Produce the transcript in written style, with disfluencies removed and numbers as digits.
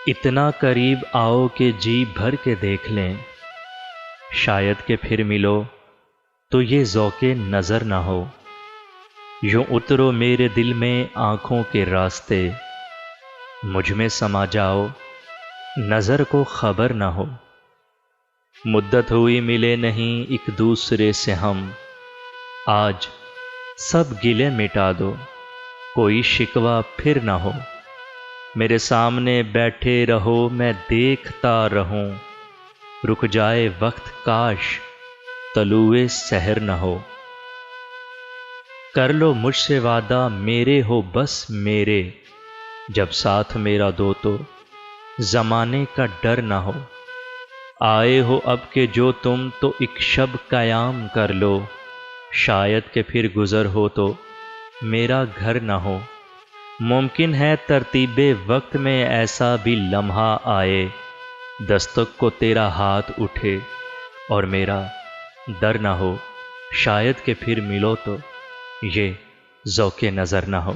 اتنا قریب آؤ کہ جی بھر کے دیکھ لیں، شاید کہ پھر ملو تو یہ ذوق نظر نہ ہو۔ یوں اترو میرے دل میں آنکھوں کے راستے، مجھ میں سما جاؤ نظر کو خبر نہ ہو۔ مدت ہوئی ملے نہیں ایک دوسرے سے ہم، آج سب گلے مٹا دو کوئی شکوہ پھر نہ ہو۔ میرے سامنے بیٹھے رہو میں دیکھتا رہوں، رک جائے وقت کاش طلوع سحر نہ ہو۔ کر لو مجھ سے وعدہ میرے ہو بس میرے، جب ساتھ میرا دو تو زمانے کا ڈر نہ ہو۔ آئے ہو اب کہ جو تم تو ایک شب قیام کر لو، شاید کہ پھر گزر ہو تو میرا گھر نہ ہو۔ ممکن ہے ترتیب وقت میں ایسا بھی لمحہ آئے، دستک کو تیرا ہاتھ اٹھے اور میرا در نہ ہو، شاید کہ پھر ملو تو یہ ذوق نظر نہ ہو۔